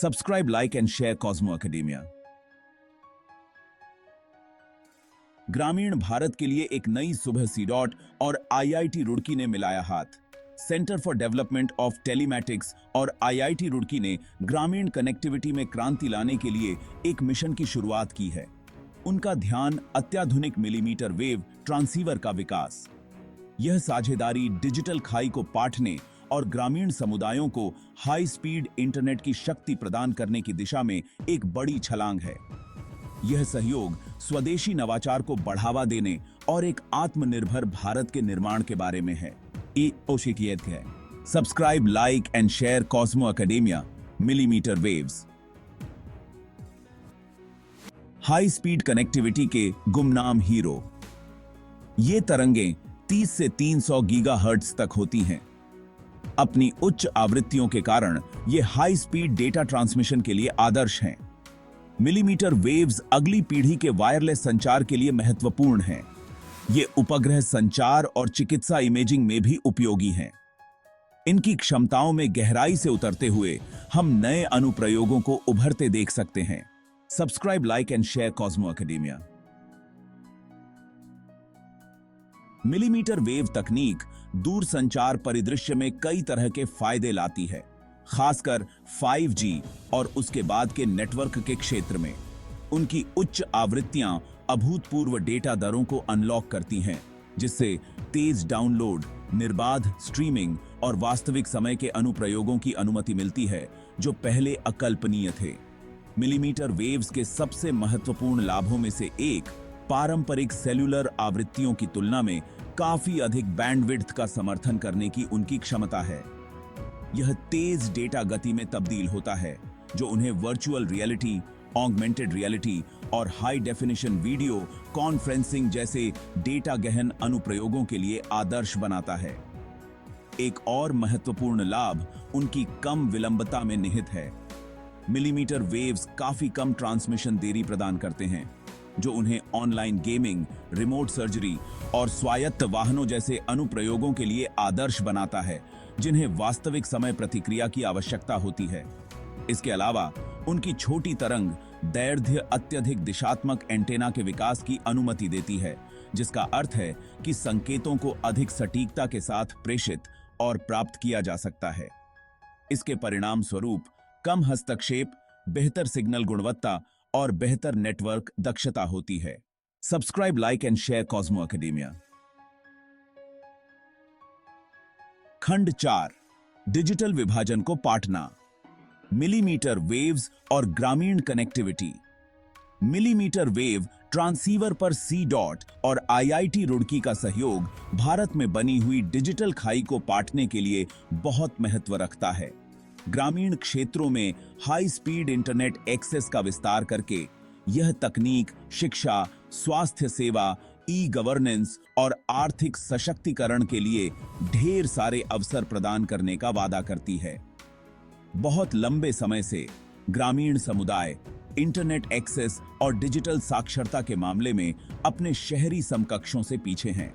Subscribe, like and share Cosmo academia. ग्रामीण भारत के लिए एक नई सुबह सीडॉट और आईआईटी रुड़की ने मिलाया हाथ। Centre for development of telematics और आईआईटी रुड़की ने ग्रामीण कनेक्टिविटी में क्रांति लाने के लिए एक मिशन की शुरुआत की है। उनका ध्यान अत्याधुनिक मिलीमीटर वेव ट्रांसीवर का विकास। यह साझेदारी डिजिटल खाई को पाटने और ग्रामीण समुदायों को हाई स्पीड इंटरनेट की शक्ति प्रदान करने की दिशा में एक बड़ी छलांग है। यह सहयोग स्वदेशी नवाचार को बढ़ावा देने और एक आत्मनिर्भर भारत के निर्माण के बारे में है। है subscribe, like and share Cosmo academia. Millimetre waves high speed connectivity के गुमनाम हीरो। ये तरंगें 30 से 300 गीगाहर्ट्ज तक होती हैं। अपनी उच्च आवृत्तियों के कारण ये हाई स्पीड डेटा ट्रांसमिशन के लिए आदर्श हैं। मिलीमीटर वेव्स अगली पीढ़ी के वायरलेस संचार के लिए महत्वपूर्ण हैं। ये उपग्रह संचार और चिकित्सा इमेजिंग में भी उपयोगी हैं। इनकी क्षमताओं में गहराई से उतरते हुए हम नए अनुप्रयोगों को उभरते देख सकते हैं। Subscribe, like and share Cosmo academia. Millimetre wave तकनीक दूरसंचार परिदृश्य में कई तरह के फायदे लाती है, खासकर 5G और उसके बाद के नेटवर्क के क्षेत्र में। उनकी उच्च आवृत्तियां अभूतपूर्व डेटा दरों को अनलॉक करती हैं, जिससे तेज डाउनलोड, निर्बाध स्ट्रीमिंग और वास्तविक समय के अनुप्रयोगों की अनुमति मिलती है, जो पहले अकल्पनीय थे। मिलीमीटर वेव्स के सबसे महत्वपूर्ण लाभों में से एक पारंपरिक सेल्युलर आवृत्तियों की तुलना में काफी अधिक बैंडविड्थ का समर्थन करने की उनकी क्षमता है। यह तेज डेटा गति में तब्दील होता है, जो उन्हें वर्चुअल रियलिटी, ऑगमेंटेड रियलिटी और हाई डेफिनेशन वीडियो कॉन्फ्रेंसिंग जैसे डेटा गहन अनुप्रयोगों के लिए आदर्श बनाता है। एक और महत्वपूर्ण लाभ उनकी कम विलंबता में निहित है। मिलीमीटर वेव्स काफी कम ट्रांसमिशन देरी प्रदान करते हैं, जो उन्हें ऑनलाइन गेमिंग, रिमोट सर्जरी और स्वायत्त वाहनों जैसे अनुप्रयोगों के लिए आदर्श बनाता है, जिन्हें वास्तविक समय प्रतिक्रिया की आवश्यकता होती है। इसके अलावा उनकी छोटी तरंग दैर्ध्य अत्यधिक दिशात्मक एंटेना के विकास की अनुमति देती है, जिसका अर्थ है कि संकेतों को अधिक सटीकता के साथ प्रेषित और प्राप्त किया जा सकता है। इसके परिणाम स्वरूप कम हस्तक्षेप, बेहतर सिग्नल गुणवत्ता और बेहतर नेटवर्क दक्षता होती है। Subscribe, like and share Cosmo academia. खंड 4, डिजिटल विभाजन को पाटना। मिलीमीटर वेव्स और ग्रामीण कनेक्टिविटी। मिलीमीटर वेव ट्रांसीवर पर सीडॉट और आईआईटी रुड़की का सहयोग भारत में बनी हुई डिजिटल खाई को पाटने के लिए बहुत महत्व रखता है। ग्रामीण क्षेत्रों में हाई स्पीड इंटरनेट एक्सेस का विस्तार करके यह तकनीक शिक्षा, स्वास्थ्य सेवा, ई गवर्नेंस और आर्थिक सशक्तिकरण के लिए ढेर सारे अवसर प्रदान करने का वादा करती है। बहुत लंबे समय से ग्रामीण समुदाय इंटरनेट एक्सेस और डिजिटल साक्षरता के मामले में अपने शहरी समकक्षों से पीछे हैं।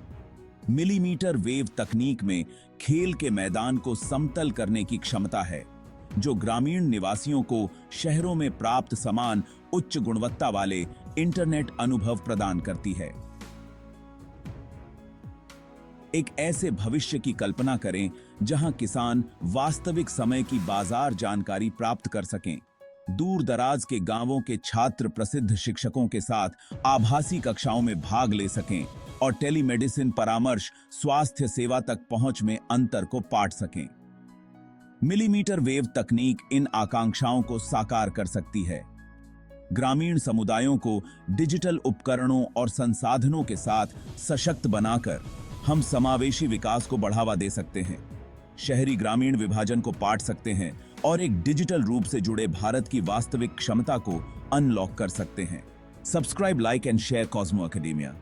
मिलीमीटर वेव तकनीक में खेल के मैदान को समतल करने की क्षमता है, जो ग्रामीण निवासियों को शहरों में प्राप्त समान उच्च गुणवत्ता वाले इंटरनेट अनुभव प्रदान करती है। एक ऐसे भविष्य की कल्पना करें जहां किसान वास्तविक समय की बाजार जानकारी प्राप्त कर सकें, दूर दराज के गांवों के छात्र प्रसिद्ध शिक्षकों के साथ आभासी कक्षाओं में भाग ले सकें और टेलीमेडिसिन परामर्श स्वास्थ्य सेवा तक पहुंच में अंतर को पाट सकें। मिलीमीटर वेव तकनीक इन आकांक्षाओं को साकार कर सकती है। ग्रामीण समुदायों को डिजिटल उपकरणों और संसाधनों के साथ सशक्त बनाकर हम समावेशी विकास को बढ़ावा दे सकते हैं, शहरी ग्रामीण विभाजन को पाट सकते हैं और एक डिजिटल रूप से जुड़े भारत की वास्तविक क्षमता को अनलॉक कर सकते हैं। Subscribe, like and share Cosmo academia.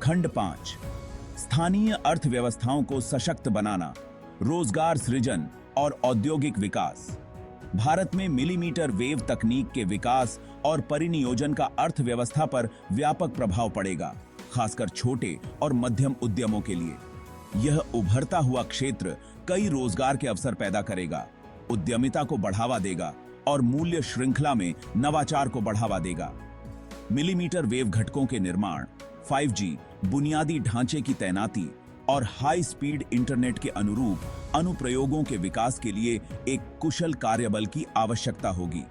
खंड 5, स्थानीय अर्थव्यवस्थाओं को सशक्त बनाना, रोजगार सृजन और औद्योगिक विकास। भारत में मिलीमीटर वेव तकनीक के विकास और परिनियोजन का अर्थव्यवस्था पर व्यापक प्रभाव पड़ेगा, खासकर छोटे और मध्यम उद्यमों के लिए। यह उभरता हुआ क्षेत्र कई रोजगार के अवसर पैदा करेगा, उद्यमिता को बढ़ावा देगा और मूल्य श्रृंखला में नवाचार को बढ़ावा देगा। मिलीमीटर वेव घटकों के निर्माण, 5G बुनियादी ढांचे की तैनाती और हाई स्पीड इंटरनेट के अनुरूप अनुप्रयोगों के विकास के लिए एक कुशल कार्यबल की आवश्यकता होगी।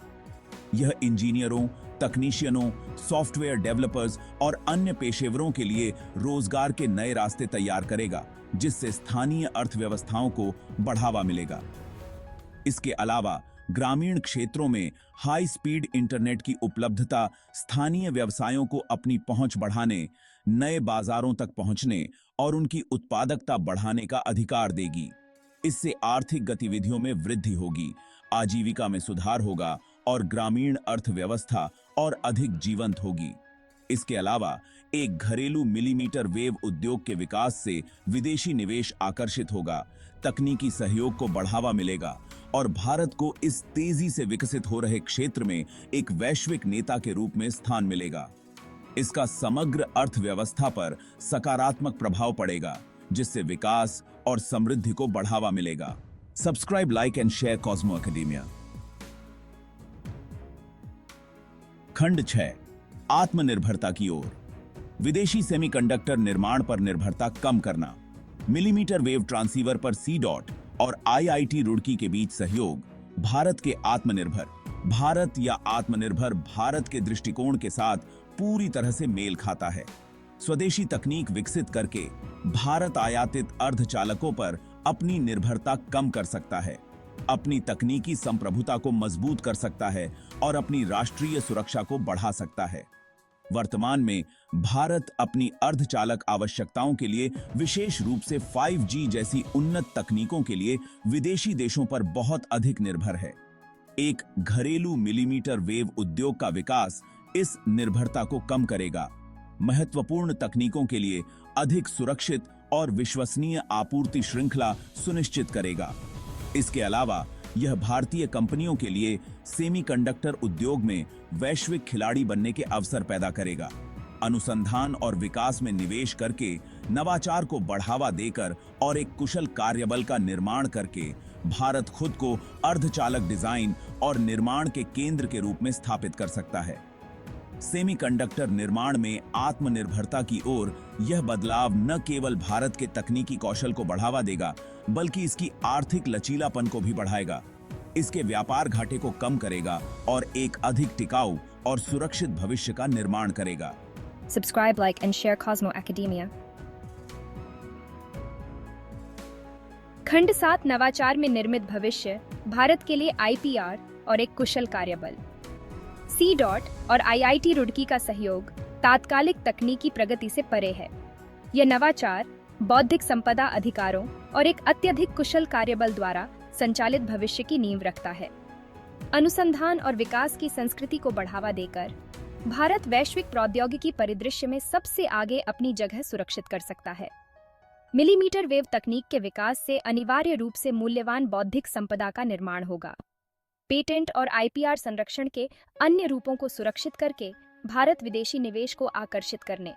यह इंजीनियरों, तकनीशियनों, सॉफ्टवेयर डेवलपर्स और अन्य पेशेवरों के लिए रोजगार के नए रास्ते तैयार करेगा, जिससे स्थानीय अर्थव्यवस्थाओं को बढ़ावा मिलेगा। इसके अलावा ग्रामीण क्षेत्रों में हाई स्पीड इंटरनेट की उपलब्धता स्थानीय व्यवसायों को अपनी पहुंच बढ़ाने, नए बाजारों तक पहुंचने और उनकी उत्पादकता बढ़ाने का अधिकार देगी। इससे आर्थिक गतिविधियों में वृद्धि होगी, आजीविका में सुधार होगा और ग्रामीण अर्थव्यवस्था और अधिक जीवंत होगी। इसके अलावा एक घरेलू मिलीमीटर वेव उद्योग के विकास से विदेशी निवेश आकर्षित होगा, तकनीकी सहयोग को बढ़ावा मिलेगा और भारत को इस तेजी से विकसित हो रहे क्षेत्र में एक वैश्विक नेता के रूप में स्थान मिलेगा। इसका समग्र अर्थव्यवस्था पर सकारात्मक प्रभाव पड़ेगा, जिससे विकास और समृद्धि को बढ़ावा मिलेगा। Subscribe, like and share Cosmo academia. खंड 6, आत्मनिर्भरता की ओर। विदेशी सेमीकंडक्टर निर्माण पर निर्भरता कम करना। मिलीमीटर वेव ट्रांसीवर पर C-DOT और IIT रुड़की के बीच सहयोग भारत के आत्मनिर्भर भारत या आत्मनिर्भर भारत के दृष्टिकोण के साथ पूरी तरह से मेल खाता है। स्वदेशी तकनीक विकसित करके भारत आयातित अर्धचालकों पर अपनी निर्भरता कम कर सकता है, अपनी तकनीकी संप्रभुता को मजबूत कर सकता है और अपनी राष्ट्रीय सुरक्षा को बढ़ा सकता है। वर्तमान में भारत अपनी अर्धचालक आवश्यकताओं के लिए विशेष रूप से 5G जैसी उन्नत तकनीकों के लिए विदेशी देशों पर बहुत अधिक निर्भर है। एक घरेलू मिलीमीटर वेव उद्योग का विकास इस निर्भरता को कम करेगा, महत्वपूर्ण तकनीकों के लिए अधिक सुरक्षित और विश्वसनीय आपूर्ति श्रृंखला सुनिश्चित करेगा। इसके अलावा यह भारतीय कंपनियों के लिए सेमीकंडक्टर उद्योग में वैश्विक खिलाड़ी बनने के अवसर पैदा करेगा। अनुसंधान और विकास में निवेश करके, नवाचार को बढ़ावा देकर और एक कुशल कार्यबल का निर्माण करके भारत खुद को अर्धचालक डिजाइन और निर्माण के केंद्र के रूप में स्थापित कर सकता है। सेमीकंडक्टर निर्माण में आत्मनिर्भरता की ओर यह बदलाव न केवल भारत के तकनीकी कौशल को बढ़ावा देगा, बल्कि इसकी आर्थिक लचीलापन को भी बढ़ाएगा, इसके व्यापार घाटे को कम करेगा और एक अधिक टिकाऊ और सुरक्षित भविष्य का निर्माण करेगा। Subscribe, like and share Cosmo Academia. खंड 7, नवाचार में निर्मित भविष्य, भारत के लिए IPR और एक कुशल कार्यबल। C-DOT और IIT रुड़की का सहयोग तात्कालिक तकनीकी प्रगति से परे है। यह नवाचार बौद्धिक संपदा अधिकारों और एक अत्यधिक कुशल कार्यबल द्वारा संचालित भविष्य की नींव रखता है। अनुसंधान और विकास की संस्कृति को बढ़ावा देकर भारत वैश्विक प्रौद्योगिकी परिदृश्य में सबसे आगे अपनी जगह सुरक्षित कर सकता है। मिलीमीटर वेव तकनीक के विकास से अनिवार्य रूप से मूल्यवान बौद्धिक संपदा का निर्माण होगा। पेटेंट और IPR संरक्षण के अन्य रूपों को सुरक्षित करके भारत विदेशी निवेश को आकर्षित करने,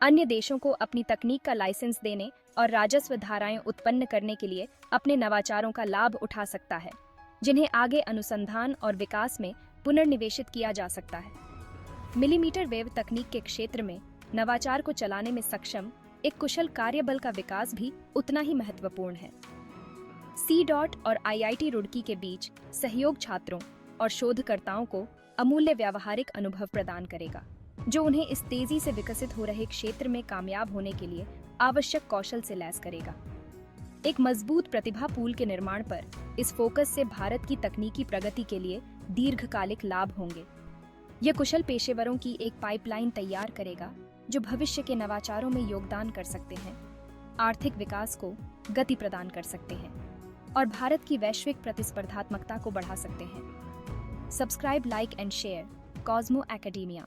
अन्य देशों को अपनी तकनीक का लाइसेंस देने और राजस्व धाराएं उत्पन्न करने के लिए अपने नवाचारों का लाभ उठा सकता है, जिन्हें आगे अनुसंधान और विकास में पुनर्निवेशित किया जा सकता है। मिलीमीटर वेव तकनीक के क्षेत्र में नवाचार को चलाने में सक्षम एक कुशल कार्यबल का विकास भी उतना ही महत्वपूर्ण है। C-DOT और IIT रुड़की के बीच सहयोग छात्रों और शोधकर्ताओं को अमूल्य व्यावहारिक अनुभव प्रदान करेगा, जो उन्हें इस तेजी से विकसित हो रहे क्षेत्र में कामयाब होने के लिए आवश्यक कौशल से लैस करेगा। एक मजबूत प्रतिभा पूल के निर्माण पर इस फोकस से भारत की तकनीकी प्रगति के लिए दीर्घकालिक लाभ होंगे। यह कुशल पेशेवरों की एक पाइपलाइन तैयार करेगा, जो भविष्य के नवाचारों में योगदान कर सकते हैं, आर्थिक विकास को गति प्रदान कर सकते हैं और भारत की वैश्विक प्रतिस्पर्धात्मकता को बढ़ा सकते हैं। Subscribe, like and share Cosmo academia.